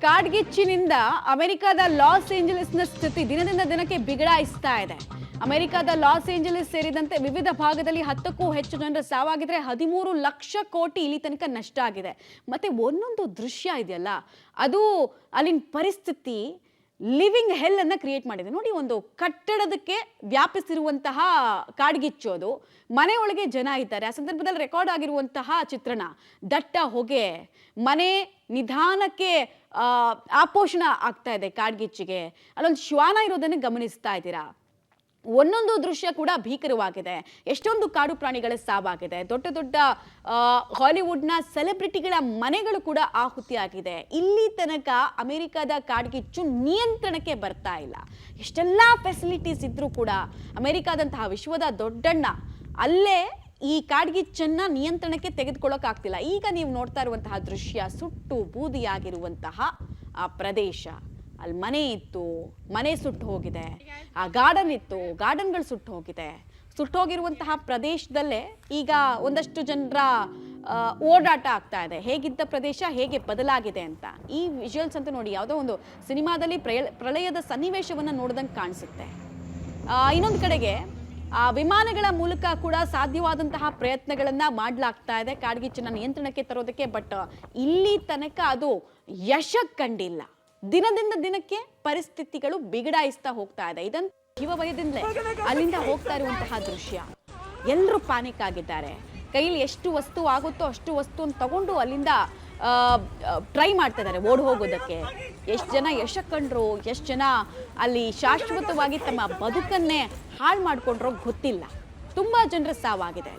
ಕಾಡ್ಗಿಚ್ಚಿನಿಂದ ಅಮೆರಿಕದ ಲಾಸ್ ಏಂಜಲೀಸ್ನ ಸ್ಥಿತಿ ದಿನದಿಂದ ದಿನಕ್ಕೆ ಬಿಗಡಾಯಿಸ್ತಾ ಇದೆ. ಅಮೆರಿಕದ ಲಾಸ್ ಏಂಜಲೀಸ್ ಸೇರಿದಂತೆ ವಿವಿಧ ಭಾಗದಲ್ಲಿ 10ಕ್ಕೂ ಹೆಚ್ಚು ಜನರ ಸಾವಾಗಿದ್ರೆ 13 ಲಕ್ಷ ಕೋಟಿ ಇಲ್ಲಿ ತನಕ ನಷ್ಟ ಆಗಿದೆ. ಮತ್ತೆ ಒಂದೊಂದು ದೃಶ್ಯ ಇದೆಯಲ್ಲ, ಅದು ಅಲ್ಲಿನ ಪರಿಸ್ಥಿತಿ ಲಿವಿಂಗ್ ಹೆಲ್ ಅನ್ನ ಕ್ರಿಯೇಟ್ ಮಾಡಿದೆ. ನೋಡಿ, ಒಂದು ಕಟ್ಟಡದಕ್ಕೆ ವ್ಯಾಪಿಸಿರುವಂತಹ ಕಾಡ್ಗಿಚ್ಚೋದು, ಮನೆಯೊಳಗೆ ಜನ ಇದ್ದಾರೆ. ಆ ಸಂದರ್ಭದಲ್ಲಿ ರೆಕಾರ್ಡ್ ಆಗಿರುವಂತಹ ಚಿತ್ರಣ, ದಟ್ಟ ಹೊಗೆ, ಮನೆ ನಿಧಾನಕ್ಕೆ ಆಪೋಷಣ ಆಗ್ತಾ ಇದೆ ಕಾಡ್ಗಿಚ್ಚಿಗೆ. ಅಲ್ಲೊಂದು ಶ್ವಾನ ಇರೋದನ್ನು ಗಮನಿಸ್ತಾ ಇದ್ದೀರಾ. ಒಂದೊಂದು ದೃಶ್ಯ ಕೂಡ ಭೀಕರವಾಗಿದೆ. ಎಷ್ಟೊಂದು ಕಾಡು ಪ್ರಾಣಿಗಳ ಸಾವಾಗಿದೆ. ದೊಡ್ಡ ದೊಡ್ಡ ಹಾಲಿವುಡ್ನ ಸೆಲೆಬ್ರಿಟಿಗಳ ಮನೆಗಳು ಕೂಡ ಆಹುತಿಯಾಗಿದೆ. ಇಲ್ಲಿ ತನಕ ಅಮೆರಿಕದ ಕಾಡ್ಗಿಚ್ಚು ನಿಯಂತ್ರಣಕ್ಕೆ ಬರ್ತಾ ಇಲ್ಲ. ಎಷ್ಟೆಲ್ಲ ಫೆಸಿಲಿಟೀಸ್ ಇದ್ರೂ ಕೂಡ ಅಮೆರಿಕಾದಂತಹ ವಿಶ್ವದ ದೊಡ್ಡಣ್ಣ ಅಲ್ಲೇ ಈ ಕಾಡ್ಗಿಚ್ಚನ್ನ ನಿಯಂತ್ರಣಕ್ಕೆ ತೆಗೆದುಕೊಳ್ಳೋಕ್ಕಾಗ್ತಿಲ್ಲ. ಈಗ ನೀವು ನೋಡ್ತಾ ಇರುವಂತಹ ದೃಶ್ಯ ಸುಟ್ಟು ಬೂದಿಯಾಗಿರುವಂತಹ ಆ ಪ್ರದೇಶ. ಅಲ್ಲಿ ಮನೆ ಇತ್ತು, ಮನೆ ಸುಟ್ಟು ಹೋಗಿದೆ. ಆ ಗಾರ್ಡನ್ ಇತ್ತು, ಗಾರ್ಡನ್ಗಳು ಸುಟ್ಟು ಹೋಗಿದೆ. ಸುಟ್ಟೋಗಿರುವಂತಹ ಪ್ರದೇಶದಲ್ಲೇ ಈಗ ಒಂದಷ್ಟು ಜನರ ಓಡಾಟ ಆಗ್ತಾ ಇದೆ. ಹೇಗಿದ್ದ ಪ್ರದೇಶ ಹೇಗೆ ಬದಲಾಗಿದೆ ಅಂತ ಈ ವಿಜುವಲ್ಸ್ ಅಂತ ನೋಡಿ, ಯಾವುದೋ ಒಂದು ಸಿನಿಮಾದಲ್ಲಿ ಪ್ರಳಯದ ಸನ್ನಿವೇಶವನ್ನು ನೋಡಿದಂಗೆ ಕಾಣಿಸುತ್ತೆ. ಇನ್ನೊಂದು ಕಡೆಗೆ ಆ ವಿಮಾನಗಳ ಮೂಲಕ ಕೂಡ ಸಾಧ್ಯವಾದಂತಹ ಪ್ರಯತ್ನಗಳನ್ನ ಮಾಡಲಾಗ್ತಾ ಇದೆ ಕಾಡ್ಗಿಚ್ಚನ್ನ ನಿಯಂತ್ರಣಕ್ಕೆ ತರೋದಕ್ಕೆ. ಬಟ್ ಇಲ್ಲಿ ತನಕ ಅದು ಯಶ ಕಂಡಿಲ್ಲ. ದಿನದಿಂದ ದಿನಕ್ಕೆ ಪರಿಸ್ಥಿತಿಗಳು ಬಿಗಡಾಯಿಸ್ತಾ ಹೋಗ್ತಾ ಇದೆ. ಇದನ್ನು ಜೀವ ಭಯದಿಂದಲೇ ಅಲ್ಲಿಂದ ಹೋಗ್ತಾ ಇರುವಂತಹ ದೃಶ್ಯ. ಎಲ್ಲರೂ ಪ್ಯಾನಿಕ್ ಆಗಿದ್ದಾರೆ. ಕೈಲಿ ಎಷ್ಟು ವಸ್ತು ಆಗುತ್ತೋ ಅಷ್ಟು ವಸ್ತುವನ್ನು ತಗೊಂಡು ಅಲ್ಲಿಂದ ಟ್ರೈ ಮಾಡ್ತಾ ಇದ್ದಾರೆ ಓಡ್ ಹೋಗೋದಕ್ಕೆ. ಎಷ್ಟು ಜನ ಯಶ ಕಂಡ್ರು, ಎಷ್ಟು ಜನ ಅಲ್ಲಿ ಶಾಶ್ವತವಾಗಿ ತಮ್ಮ ಬದುಕನ್ನೇ ಹಾಳು ಮಾಡ್ಕೊಂಡ್ರೋ ಗೊತ್ತಿಲ್ಲ. ತುಂಬಾ ಜನರ ಸಾವಾಗಿದೆ.